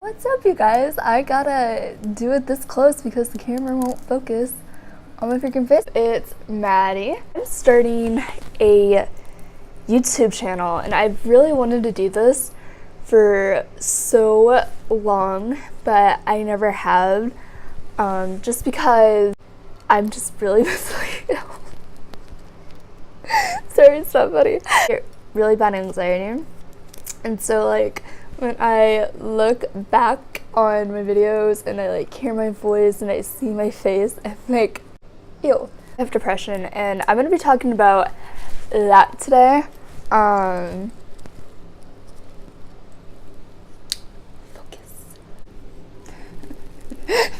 What's up, you guys? I gotta do it this close because the camera won't focus on my freaking face. It's Maddie. I'm starting a YouTube channel and I've really wanted to do this for so long, but I never have, just because I'm just really mentally ill. Sorry, it's not funny. Really bad anxiety, and so like when I look back on my videos and I like hear my voice and I see my face, I'm like, ew. I have depression and I'm gonna be talking about that today. Focus.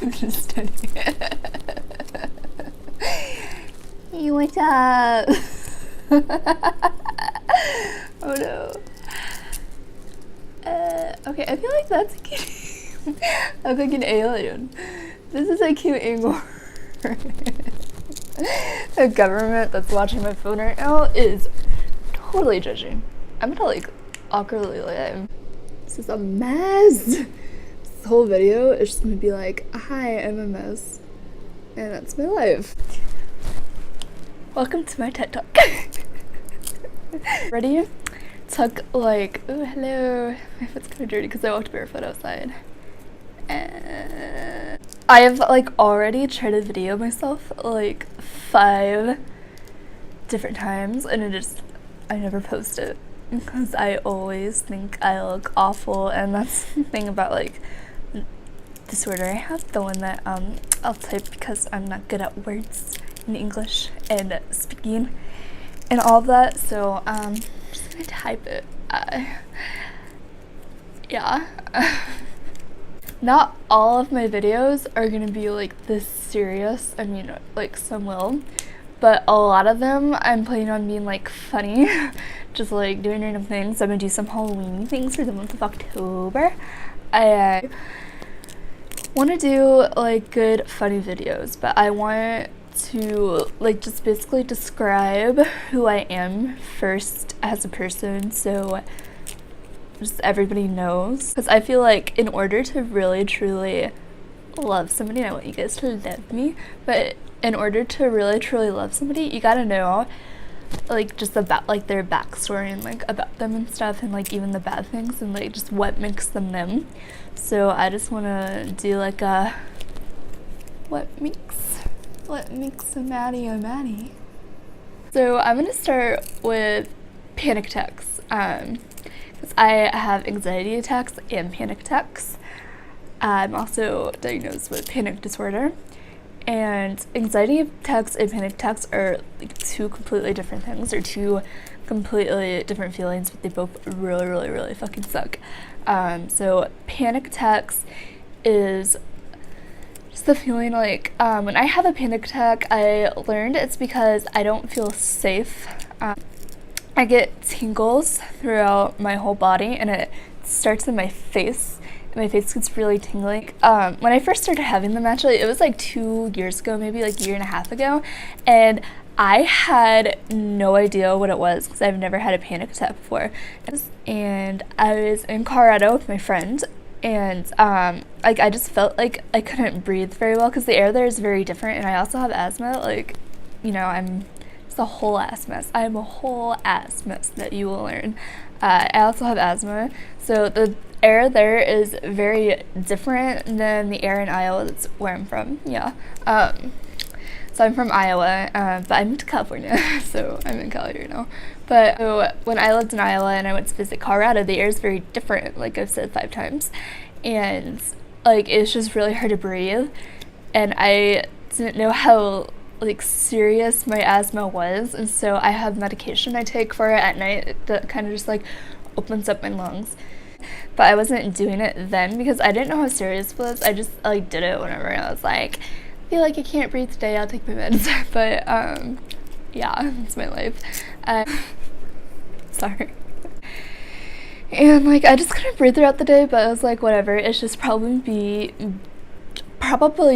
I'm just kidding. Hey, what's up? Oh no. Okay, I feel like that's a cute. I'm like an alien. This is a cute angle. The government that's watching my phone right now is totally judging. I'm gonna like awkwardly live. This is a mess. This whole video is just gonna be like, hi, I'm a mess. And that's my life. Welcome to my TED Talk. Ready? Took like, oh hello, my foot's kind of dirty because I walked barefoot outside. I have like already tried to video myself like 5 different times and I never post it because I always think I look awful, and that's the thing about like disorder I have, the one that I'll type because I'm not good at words in English and speaking and all of that, so I'm just gonna type it. Yeah. Not all of my videos are gonna be like this serious. I mean, like some will, but a lot of them I'm planning on being like funny, just like doing random things. I'm gonna do some Halloween things for the month of October. I want to do like good funny videos, but I want to like just basically describe who I am first as a person, so just everybody knows, because I feel like in order to really truly love somebody, and I want you guys to love me, but in order to really truly love somebody, you gotta know like just about like their backstory and like about them and stuff, and like even the bad things and like just what makes them them. So I just want to do like a what makes a Maddie a Maddie. So I'm gonna start with panic attacks, because I have anxiety attacks and panic attacks. I'm also diagnosed with panic disorder, and anxiety attacks and panic attacks are like 2 completely different things, or 2 completely different feelings, but they both really fucking suck. So panic attacks is just the feeling like when I have a panic attack, I learned it's because I don't feel safe. I get tingles throughout my whole body, and it starts in my face. My face gets really tingly. When I first started having them, actually, it was like 2 years ago, maybe like a year and a half ago, and I had no idea what it was because I've never had a panic attack before. And I was in Colorado with my friend, and like I just felt like I couldn't breathe very well because the air there is very different, and I also have asthma. Like, you know, I'm just a whole ass mess. I am a whole ass mess that you will learn. I also have asthma, so the air there is very different than the air in Iowa. That's where I'm from. Yeah. So I'm from Iowa, but I moved to California, so I'm in Cali right now. But so when I lived in Iowa and I went to visit Colorado, the air is very different, like I've said 5 times. And like it's just really hard to breathe. And I didn't know how like serious my asthma was, and so I have medication I take for it at night that kind of just like opens up my lungs. But I wasn't doing it then because I didn't know how serious it was. I just like did it whenever I was like, I feel like I can't breathe today, I'll take my meds. But yeah, that's my life. Sorry. And like I just couldn't breathe throughout the day, but I was like, whatever, it's just probably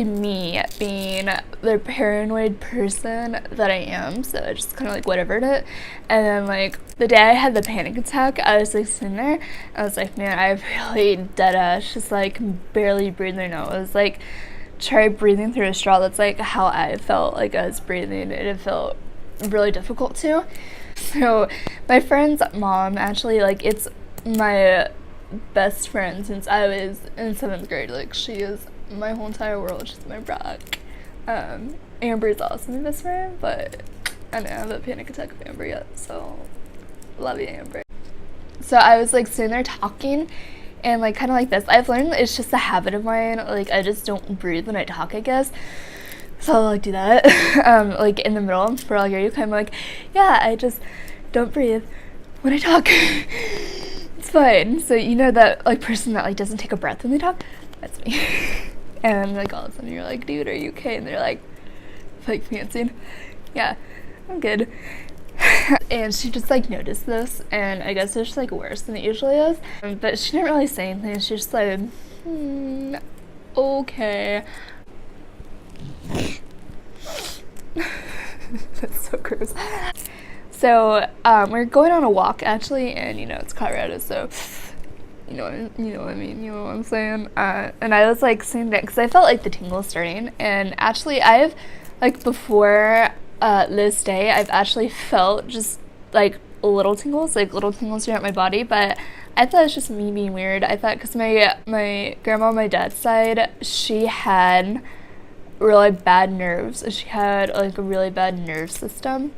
me being the paranoid person that I am, so I just kind of like whatevered it. And then like The day I had the panic attack, I was like sitting there, I was like, man, I really dead ass just like barely breathing out. It was like, try breathing through a straw. That's like how I felt like I was breathing, and it felt really difficult too. So my friend's mom, actually, like, it's my best friend since I was in 7th grade. Like, she is my whole entire world. She's my rock. Amber's also my best friend, but I didn't have a panic attack with Amber yet, so love you, Amber. So I was like sitting there talking, and like kind of like this. I've learned it's just a habit of mine. Like, I just don't breathe when I talk, I guess. So I'll like do that. Like in the middle, for like, are you kind of like, yeah, I just don't breathe when I talk. It's fine. So you know that like person that like doesn't take a breath when they talk? That's me. And like all of a sudden you're like, dude, are you okay? And they're like fancying. Yeah, I'm good. And she just like noticed this, and I guess it's just like worse than it usually is. But she didn't really say anything. She just like, okay. That's so gross. So we're going on a walk actually, and you know it's Colorado, so you know what I mean, you know what I'm saying. And I was like sitting there because I felt like the tingles starting, and actually I've like before this day I've actually felt just like little tingles throughout my body, but I thought it was just me being weird. I thought because my grandma on my dad's side, she had really bad nerves. She had like a really bad nerve system,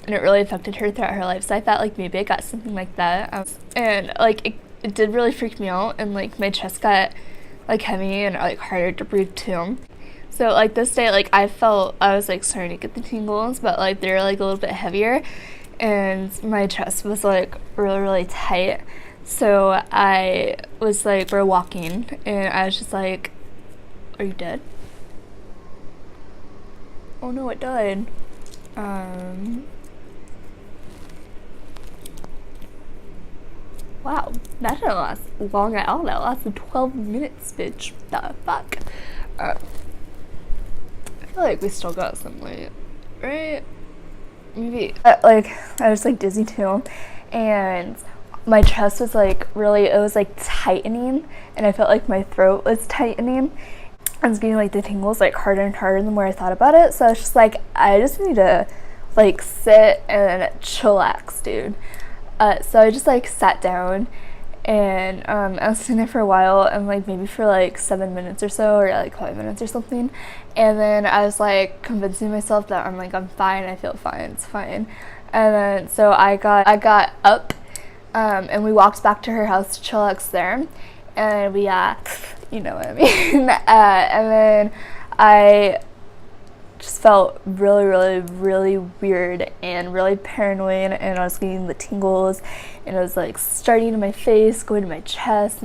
and it really affected her throughout her life. So I thought like maybe I got something like that, and like it did really freak me out, and like my chest got like heavy and like harder to breathe too. So like this day, like I was like starting to get the tingles, but like they were like a little bit heavier, and my chest was like really tight. So I was like, we're walking, and I was just like, are you dead? Oh no, it died. Wow, that didn't last long at all. That lasted 12 minutes, bitch. The fuck? I feel like we still got some light, right? Maybe. Like, I was like dizzy too, and my chest was like it was like tightening, and I felt like my throat was tightening. I was getting like the tingles like harder and harder the more I thought about it. So I was just like, I just need to like sit and chillax, dude. So I just like sat down, and I was sitting there for a while, and like maybe for like 7 minutes or so, or like 5 minutes or something. And then I was like convincing myself that I'm fine, I feel fine, it's fine. And then so I got up, and we walked back to her house to chillax there, and we you know what I mean. And then I just felt really weird and really paranoid, and I was getting the tingles, and it was like starting in my face, going to my chest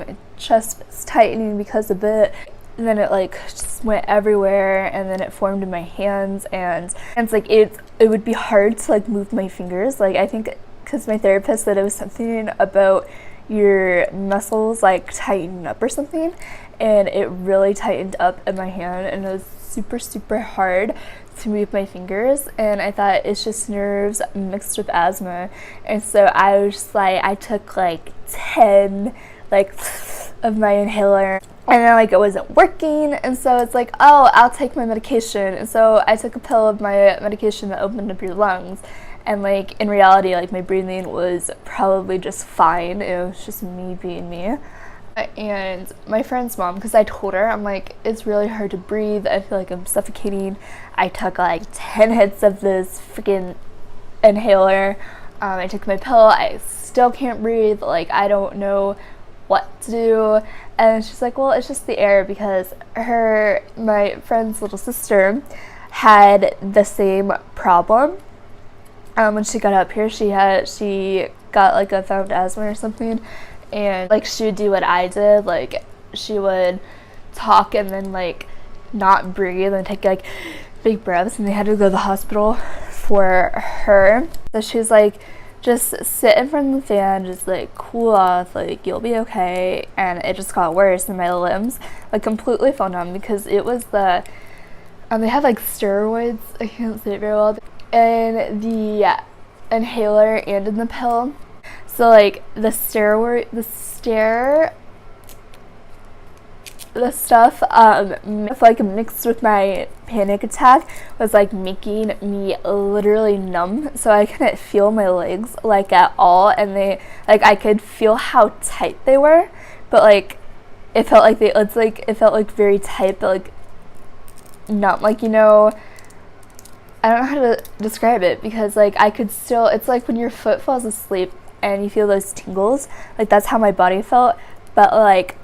was tightening because of it, and then it like just went everywhere, and then it formed in my hands, and it's like it would be hard to like move my fingers. Like, I think because my therapist said it was something about your muscles like tighten up or something, and it really tightened up in my hand, and it was super hard to move my fingers, and I thought it's just nerves mixed with asthma. And so I was just like, I took like 10 like of my inhaler, and then like it wasn't working, and so it's like, oh, I'll take my medication. And so I took a pill of my medication that opened up your lungs, and like in reality, like my breathing was probably just fine. It was just me being me. And my friend's mom, because I told her, I'm like, it's really hard to breathe, I feel like I'm suffocating. I took like 10 hits of this freaking inhaler. I took my pill, I still can't breathe, like I don't know what to do. And she's like, well, it's just the air, because my friend's little sister had the same problem. When she got up here, she got like a found asthma or something, and like she would do what I did, like she would talk and then like not breathe and take like big breaths, and they had to go to the hospital for her. So she was like, just sit in front of the fan, just like cool off, like you'll be okay. And it just got worse, and my limbs like completely fell numb, because it was they have like steroids, I can't say it very well, and inhaler and in the pill. So like the stuff like mixed with my panic attack was like making me literally numb, so I couldn't feel my legs like at all, and they like I could feel how tight they were, but like it felt like it felt like very tight, but like numb, like, you know, I don't know how to describe it, because like I could still, it's like when your foot falls asleep and you feel those tingles, like that's how my body felt, but like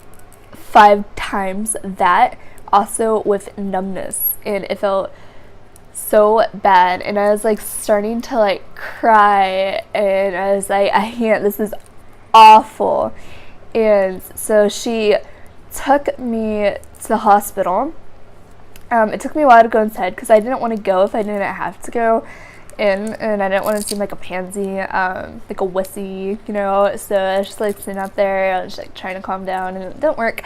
5 times that, also with numbness, and it felt so bad, and I was like starting to like cry, and I was like, I can't, this is awful. And so she took me to the hospital. It took me a while to go inside because I didn't want to go if I didn't have to go in, and I didn't want to seem like a pansy, like a wussy, you know, so I was just like sitting out there, I was just like trying to calm down, and it didn't work.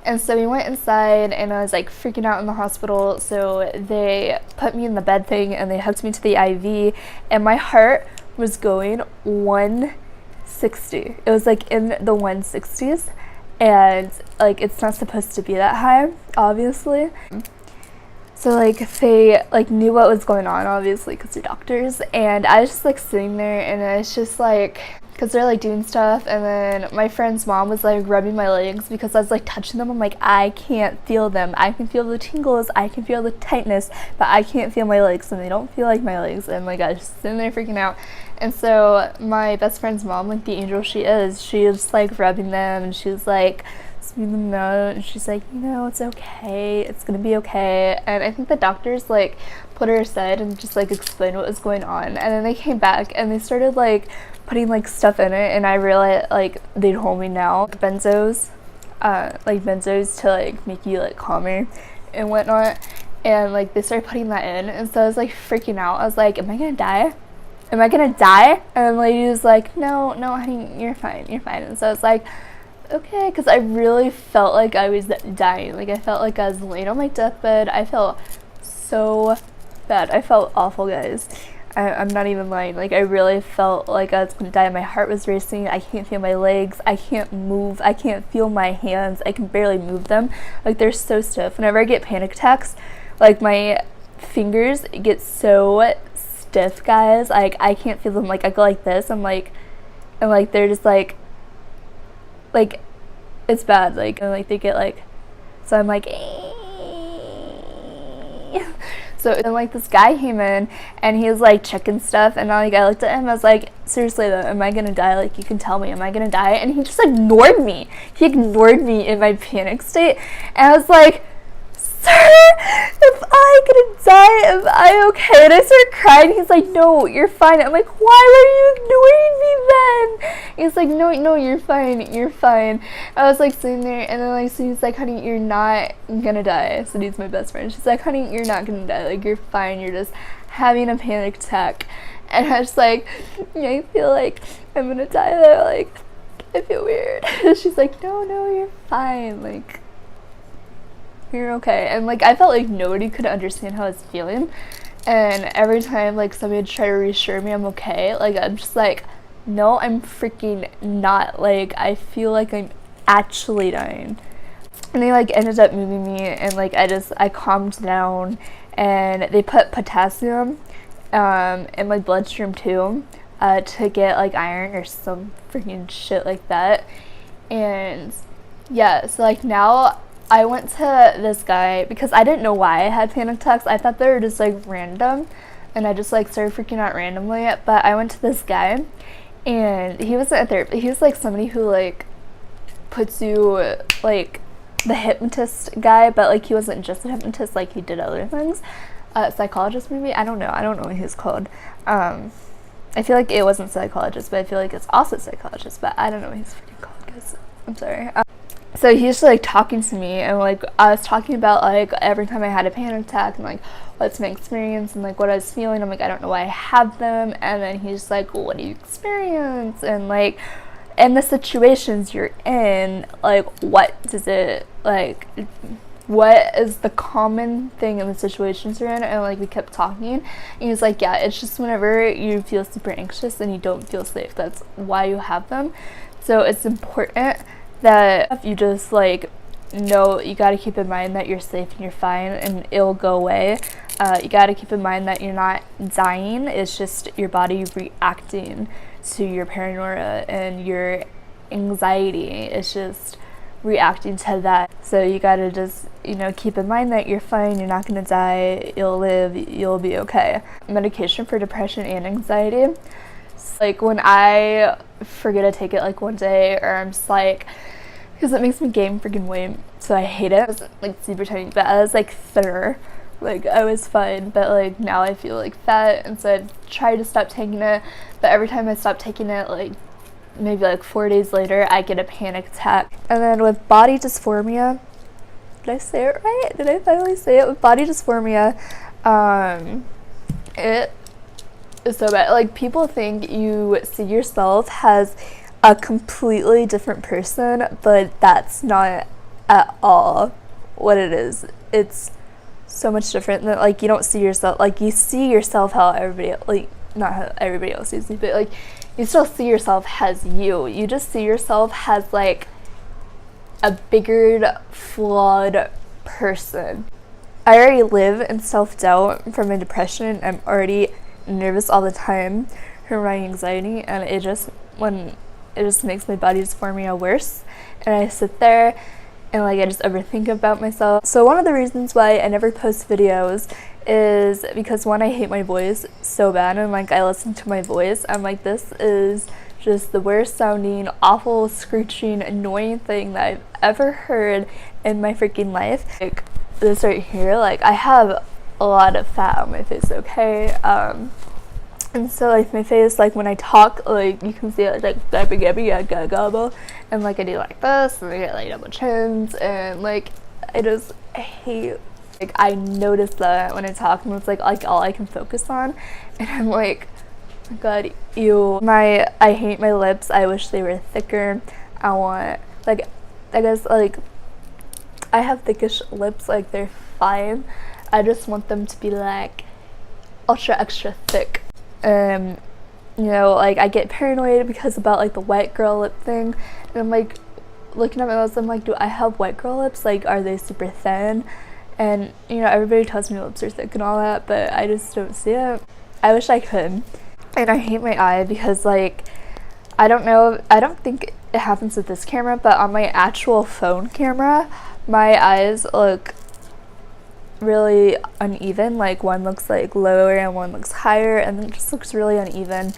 And so we went inside, and I was like freaking out in the hospital, so they put me in the bed thing, and they hooked me to the IV, and my heart was going 160. It was like in the 160s, and like it's not supposed to be that high, obviously. So like they like knew what was going on, obviously, because they're doctors, and I was just like sitting there, and I was just like, because they're like doing stuff, and then my friend's mom was like rubbing my legs because I was like touching them. I'm like, I can't feel them. I can feel the tingles, I can feel the tightness, but I can't feel my legs, and they don't feel like my legs. And like I was just sitting there freaking out. And so my best friend's mom, like the angel she is, she was like rubbing them, and she was like smoothing them out, and she's like, you know, it's okay, it's gonna be okay. And I think the doctors like put her aside and just like explained what was going on, and then they came back and they started like putting like stuff in it, and I realized like they told me now benzos to like make you like calmer and whatnot, and like they started putting that in, and so I was like freaking out. I was like, am I gonna die? Am I gonna die? And the lady was like, no honey, you're fine. And so I was like, okay, because I really felt like I was dying. Like I felt like I was laying on my deathbed. I felt so bad. I felt awful, guys. I'm not even lying. Like I really felt like I was gonna die. My heart was racing. I can't feel my legs. I can't move. I can't feel my hands. I can barely move them. Like they're so stiff. Whenever I get panic attacks, like my fingers get so stiff, guys. Like I can't feel them. Like I go like this. I'm like, and like they're just like it's bad. Like, and like they get like, so I'm like. So then like this guy came in, and he was like checking stuff, and I looked at him, I was like, seriously though, am I gonna die? Like you can tell me, am I gonna die? And he just ignored me. He ignored me in my panic state, and I was like, sir, am I gonna die? Am I okay? And I started crying. He's like, no, you're fine. I'm like, why were you ignoring me then? He's like, no, you're fine. I was like sitting there, and then like, so he's like, honey, you're not gonna die. So he's my best friend. She's like, honey, you're not gonna die. Like, you're fine. You're just having a panic attack. And I was like, yeah, I feel like I'm gonna die though. Like, I feel weird. She's like, no, you're fine. Like, you're okay. And like I felt like nobody could understand how I was feeling, and every time like somebody would try to reassure me I'm okay, like I'm just like, no, I'm freaking not. Like I feel like I'm actually dying. And they like ended up moving me, and like I calmed down, and they put potassium in my bloodstream too, to get like iron or some freaking shit like that. And yeah, so like now I went to this guy because I didn't know why I had panic attacks. I thought they were just like random, and I just like started freaking out randomly. But I went to this guy, and he wasn't a therapist. He was like somebody who like puts you, like the hypnotist guy, but like he wasn't just a hypnotist, like he did other things. Psychologist maybe? I don't know what he's called. I feel like it wasn't psychologist, but I feel like it's also psychologist, but I don't know what he's freaking called, guys. I'm sorry. So he was like talking to me, and like I was talking about like every time I had a panic attack, and like what's my experience, and like what I was feeling. I'm like, I don't know why I have them. And then he's like, well, what do you experience, and like, and the situations you're in, like what does it like what is the common thing in the situations you're in, and like we kept talking, and he's like, yeah, it's just whenever you feel super anxious and you don't feel safe, that's why you have them. So it's important that if you just like know, you got to keep in mind that you're safe and you're fine and it'll go away. You got to keep in mind that you're not dying, it's just your body reacting to your paranoia and your anxiety. It's just reacting to that. So you gotta just, keep in mind that you're fine, you're not gonna die, you'll live, you'll be okay. Medication for depression and anxiety. So, like when I forget to take it like one day, or I'm just like, because it makes me gain freaking weight, so I hate it. I was like super tiny, but I was like thinner. Like I was fine, but like now I feel like fat, and so I've tried to stop taking it, but every time I stop taking it, like maybe like 4 days later, I get a panic attack. And then with body dysphoria, did I say it right? Did I finally say it? With body dysphoria, it is so bad. Like people think you see yourself as a completely different person, but that's not at all what it is. It's so much different than, like, you don't see yourself, like, you see yourself how everybody, like, not how everybody else sees you, but like you still see yourself as you just see yourself as like a bigger, flawed person. I already live in self-doubt from my depression. I'm already nervous all the time from my anxiety, and it just makes my body dysphoria worse, and I sit there and like I just overthink about myself. So one of the reasons why I never post videos is because, one, I hate my voice so bad, and like I listen to my voice, I'm like, this is just the worst sounding, awful, screeching, annoying thing that I've ever heard in my freaking life. Like this right here, like I have a lot of fat on my face, okay? And so like my face, like when I talk, like you can see it like gobble, and like I do like this, and I get like double chins, and like I hate, like I notice that when I talk, and it's like all I can focus on, and I'm like, oh my god, ew. I hate my lips. I wish they were thicker. I want, like, I guess like I have thickish lips, like they're fine. I just want them to be like ultra extra thick. Like I get paranoid because about like the white girl lip thing, and I'm like looking at my lips, I'm like, do I have white girl lips? Like, are they super thin? And everybody tells me lips are thick and all that, but I just don't see it. I wish I could. And I hate my eye because, like, I don't know, I don't think it happens with this camera, but on my actual phone camera, my eyes look really uneven. Like one looks like lower and one looks higher, and it just looks really uneven,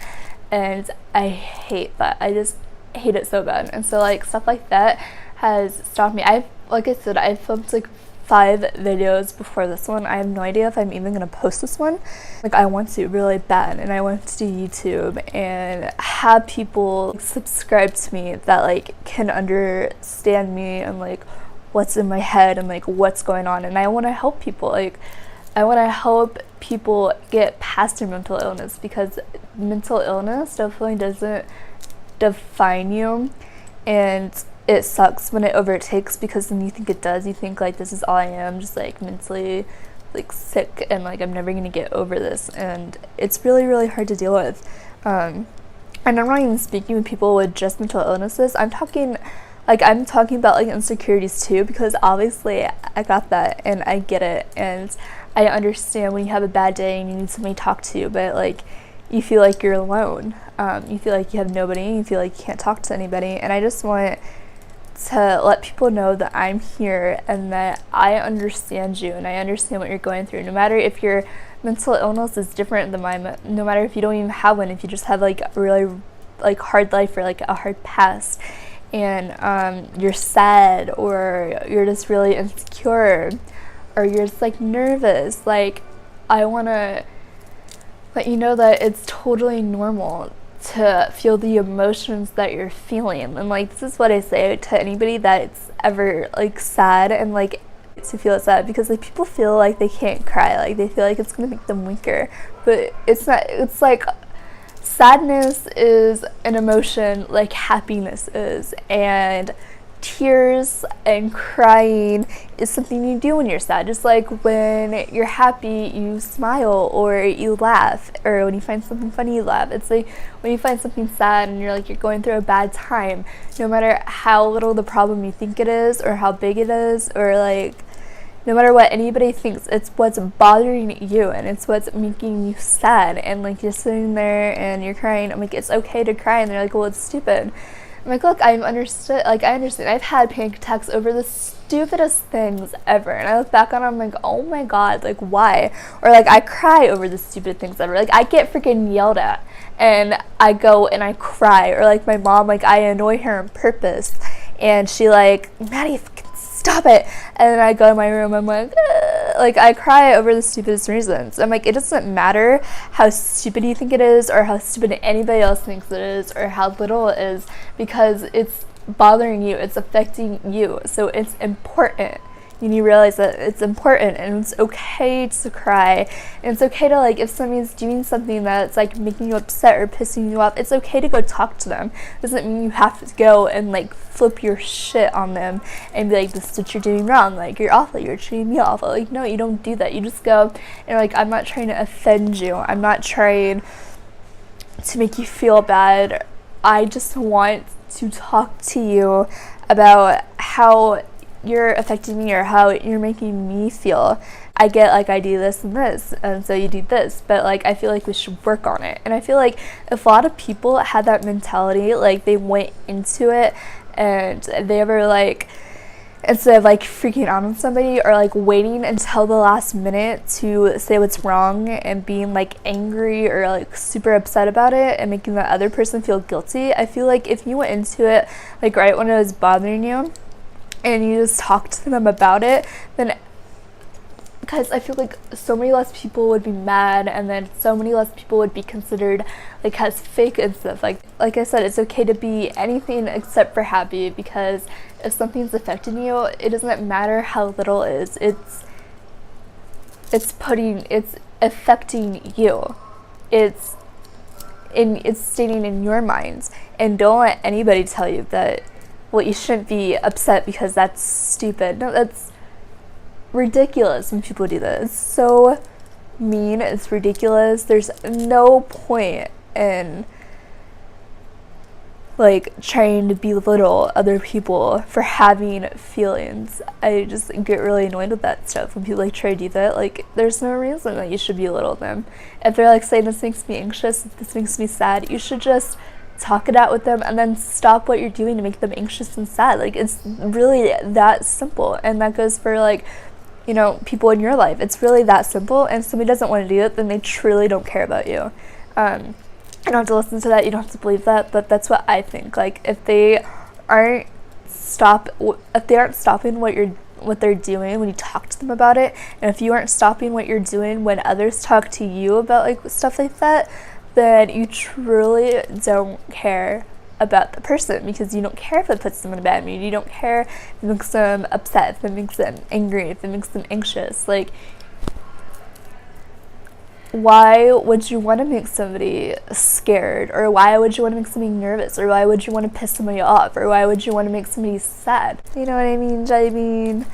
and I hate that. I just hate it so bad. And so like stuff like that has stopped me. Like I said, I filmed like 5 videos before this one. I have no idea if I'm even gonna post this one. Like I want to really bad, and I want to do YouTube and have people subscribe to me that like can understand me and like what's in my head and like what's going on. And I want to help people. Like I want to help people get past their mental illness, because mental illness definitely doesn't define you, and it sucks when it overtakes, because then you think it does. You think like, this is all I am, just like mentally like sick, and like I'm never gonna get over this, and it's really, really hard to deal with. And I'm not even speaking with people with just mental illnesses. I'm talking about like insecurities too, because obviously I got that and I get it, and I understand when you have a bad day and you need somebody to talk to, but like you feel like you're alone. You feel like you have nobody, you feel like you can't talk to anybody, and I just want to let people know that I'm here and that I understand you and I understand what you're going through. No matter if your mental illness is different than mine, no matter if you don't even have one, if you just have like a really like hard life or like a hard past, and you're sad, or you're just really insecure, or you're just like nervous, like I want to let you know that it's totally normal to feel the emotions that you're feeling. And like this is what I say to anybody that's ever like sad and like to feel sad, because like people feel like they can't cry, like they feel like it's gonna make them weaker, but it's not. It's like sadness is an emotion like happiness is, and tears and crying is something you do when you're sad. Just like when you're happy, you smile or you laugh, or when you find something funny, you laugh. It's like when you find something sad and you're going through a bad time, no matter how little the problem you think it is or how big it is, or no matter what anybody thinks, it's what's bothering you and it's what's making you sad. And you're sitting there and you're crying. I'm like, it's okay to cry. And they're like, well, it's stupid. I'm like, look, I understand. I've had panic attacks over the stupidest things ever. And I look back on it, I'm like, oh my God, why? Or I cry over the stupid things ever. I get freaking yelled at and I go and I cry. Or my mom, I annoy her on purpose. And she Maddie, stop it. And then I go to my room, I'm like, I cry over the stupidest reasons. I'm like, it doesn't matter how stupid you think it is or how stupid anybody else thinks it is or how little it is, because it's bothering you, it's affecting you. So it's important. You need to realize that it's important and it's okay to cry. And it's okay to if somebody's doing something that's making you upset or pissing you off, it's okay to go talk to them. It doesn't mean you have to go and flip your shit on them and be like, this is what you're doing wrong, you're awful, you're treating me awful. No, you don't do that. You just go and I'm not trying to offend you, I'm not trying to make you feel bad. I just want to talk to you about how you're affecting me or how you're making me feel. I get I do this and this, and so you do this, but I feel we should work on it. And I feel if a lot of people had that mentality, they went into it and they ever instead of freaking out on somebody or waiting until the last minute to say what's wrong and being angry or super upset about it and making the other person feel guilty, I feel if you went into it right when it was bothering you and you just talk to them about it, then because I feel so many less people would be mad, and then so many less people would be considered as fake and stuff. Like I said, it's okay to be anything except for happy, because if something's affecting you, it doesn't matter how little it is. It's affecting you. It's staying in your mind, and don't let anybody tell you that, well, you shouldn't be upset because that's stupid. No, that's ridiculous when people do that. It's so mean. It's ridiculous. There's no point in trying to belittle other people for having feelings. I just get really annoyed with that stuff when people try to do that. There's no reason that you should belittle them. If they're saying this makes me anxious, this makes me sad, you should just talk it out with them and then stop what you're doing to make them anxious and sad. It's really that simple. And that goes for people in your life. It's really that simple. And if somebody doesn't want to do it, then they truly don't care about you. You don't have to listen to that, you don't have to believe that, but that's what I think. If they aren't stopping what they're doing when you talk to them about it, and if you aren't stopping what you're doing when others talk to you about stuff like that, then you truly don't care about the person, because you don't care if it puts them in a bad mood. You don't care if it makes them upset, if it makes them angry, if it makes them anxious. Why would you want to make somebody scared? Or why would you want to make somebody nervous? Or why would you want to piss somebody off? Or why would you want to make somebody sad? You know what I mean, Jelly Bean?